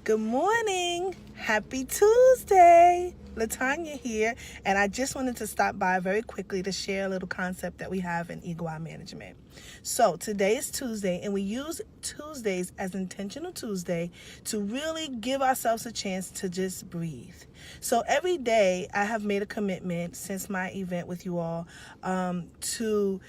Good morning. Happy Tuesday. Latanya here, and I just wanted to stop by very quickly to share a little concept that we have in Eagle Eye Management. So today is Tuesday, and we use Tuesdays as Intentional Tuesday to really give ourselves a chance to just breathe. So every day I have made a commitment since my event with you all to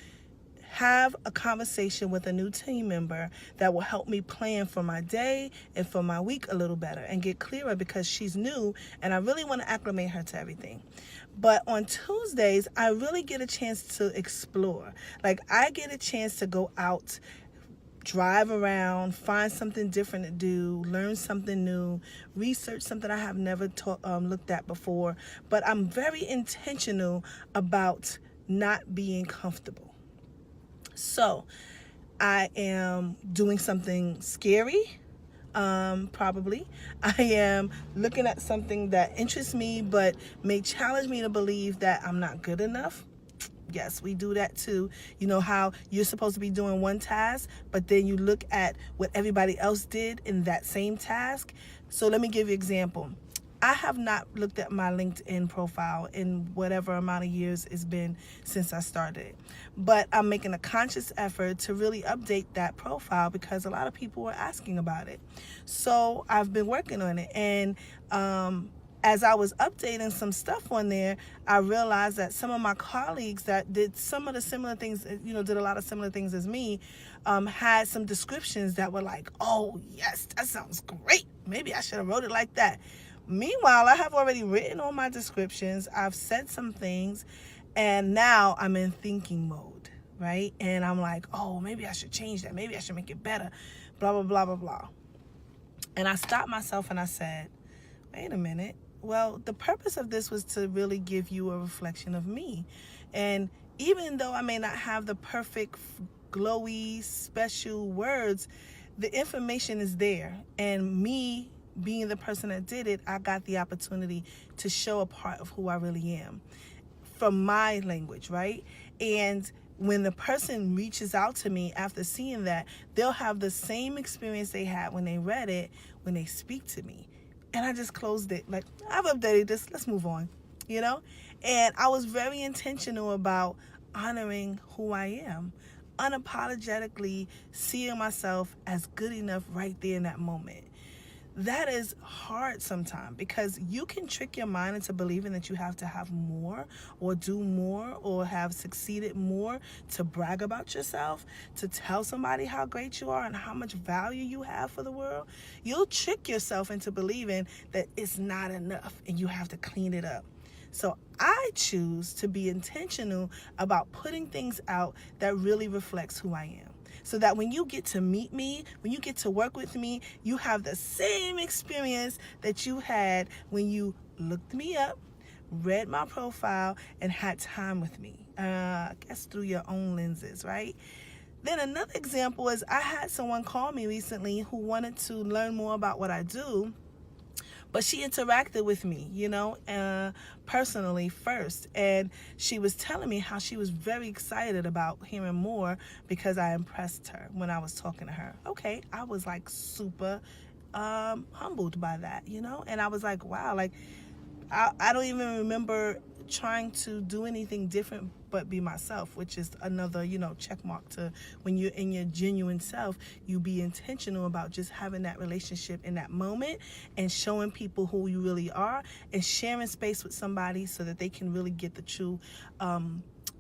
have a conversation with a new team member that will help me plan for my day and for my week a little better and get clearer, because she's new and I really want to acclimate her to everything. But on Tuesdays, I really get a chance to explore. Like, I get a chance to go out, drive around, find something different to do, learn something new, research something I have never looked at before. But I'm very intentional about not being comfortable. So I am doing something scary, probably. I am looking at something that interests me but may challenge me to believe that I'm not good enough. Yes, we do that too. You know how you're supposed to be doing one task, but then you look at what everybody else did in that same task. So let me give you an example. I have not looked at my LinkedIn profile in whatever amount of years it's been since I started. But I'm making a conscious effort to really update that profile because a lot of people were asking about it. So I've been working on it. And as I was updating some stuff on there, I realized that some of my colleagues that did some of the similar things, did a lot of similar things as me, had some descriptions that were like, oh, yes, that sounds great. Maybe I should have wrote it like that. Meanwhile, I have already written all my descriptions. I've said some things, and now I'm in thinking mode, right? And I'm like, oh, maybe I should change that. Maybe I should make it better, blah, blah, blah, blah, blah. And I stopped myself and I said, wait a minute. Well, the purpose of this was to really give you a reflection of me. And even though I may not have the perfect, glowy, special words, the information is there. And me being the person that did it, I got the opportunity to show a part of who I really am from my language, right? And when the person reaches out to me after seeing that, they'll have the same experience they had when they read it, when they speak to me. And I just closed it. Like, I've updated this, let's move on, And I was very intentional about honoring who I am, unapologetically seeing myself as good enough right there in that moment. That is hard sometimes because you can trick your mind into believing that you have to have more or do more or have succeeded more to brag about yourself, to tell somebody how great you are and how much value you have for the world. You'll trick yourself into believing that it's not enough and you have to clean it up. So I choose to be intentional about putting things out that really reflects who I am. So that when you get to meet me, when you get to work with me, you have the same experience that you had when you looked me up, read my profile, and had time with me. I guess through your own lenses, right? Then another example is I had someone call me recently who wanted to learn more about what I do. But she interacted with me, personally first. And she was telling me how she was very excited about hearing more because I impressed her when I was talking to her. Okay, I was like super humbled by that, And I was like, wow, like I don't even remember trying to do anything different but be myself, which is another, check mark to when you're in your genuine self, you be intentional about just having that relationship in that moment and showing people who you really are and sharing space with somebody so that they can really get the true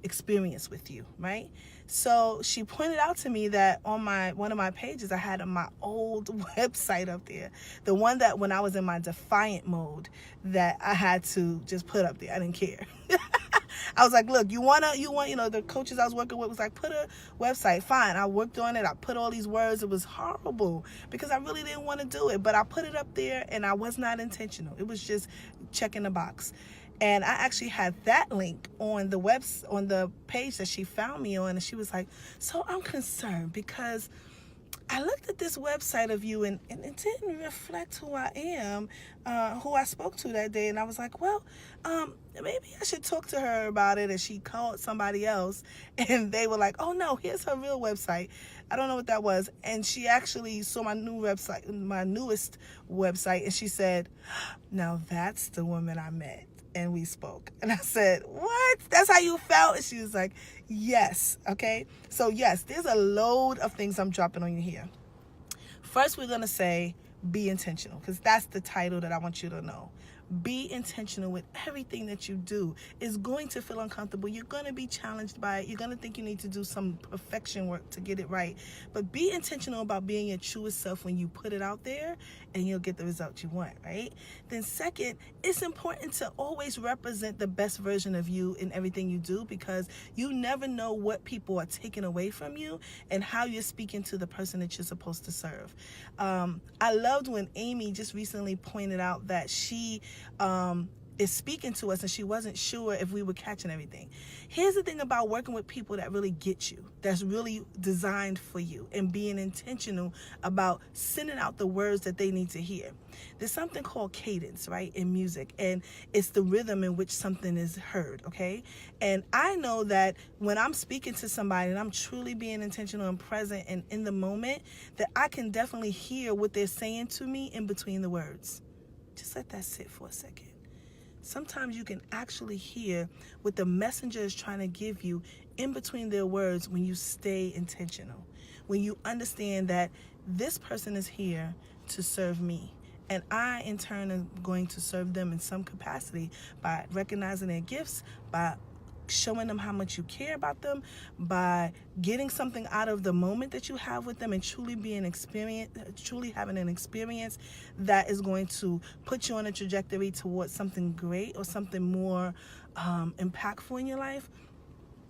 experience with you, right? So she pointed out to me that on one of my pages, I had my old website up there, the one that when I was in my defiant mode that I had to just put up there. I didn't care. I was like, look, you want, the coaches I was working with was like, put a website. Fine. I worked on it. I put all these words. It was horrible because I really didn't want to do it, but I put it up there and I was not intentional. It was just checking the box. And I actually had that link on the page that she found me on. And she was like, so I'm concerned because I looked at this website of you and it didn't reflect who I am, who I spoke to that day. And I was like, well, maybe I should talk to her about it. And she called somebody else and they were like, oh no, here's her real website. I don't know what that was. And she actually saw my new website, my newest website. And she said, now that's the woman I met. And we spoke. And I said, what? That's how you felt? And she was like, yes. Okay. So yes, there's a load of things I'm dropping on you here. First, we're going to say, be intentional, because that's the title that I want you to know. Be intentional with everything that you do. It's going to feel uncomfortable. You're going to be challenged by it. You're going to think you need to do some perfection work to get it right. But be intentional about being your truest self when you put it out there, and you'll get the result you want, right? Then second, it's important to always represent the best version of you in everything you do, because you never know what people are taking away from you and how you're speaking to the person that you're supposed to serve. I loved when Amy just recently pointed out that she is speaking to us and she wasn't sure if we were catching everything. Here's the thing about working with people that really get you, that's really designed for you, and being intentional about sending out the words that they need to hear. There's something called cadence, right, in music, and it's the rhythm in which something is heard, okay? And I know that when I'm speaking to somebody and I'm truly being intentional and present and in the moment, that I can definitely hear what they're saying to me in between the words. Just let that sit for a second. Sometimes you can actually hear what the messenger is trying to give you in between their words when you stay intentional. When you understand that this person is here to serve me, and I, in turn, am going to serve them in some capacity by recognizing their gifts, by showing them how much you care about them, by getting something out of the moment that you have with them, and truly having an experience that is going to put you on a trajectory towards something great or something more impactful in your life.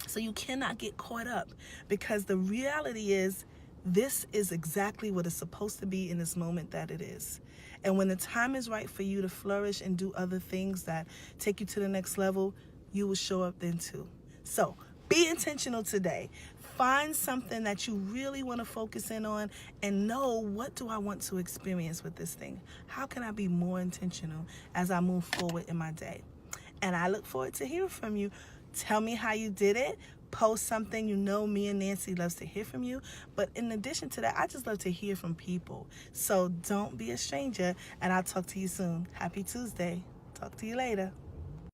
So you cannot get caught up, because the reality is this is exactly what it's supposed to be in this moment that it is. And when the time is right for you to flourish and do other things that take you to the next level, you will show up then too. So be intentional today. Find something that you really want to focus in on and know, what do I want to experience with this thing? How can I be more intentional as I move forward in my day? And I look forward to hearing from you. Tell me how you did it. Post something. You know me and Nancy loves to hear from you. But in addition to that, I just love to hear from people. So don't be a stranger, and I'll talk to you soon. Happy Tuesday. Talk to you later.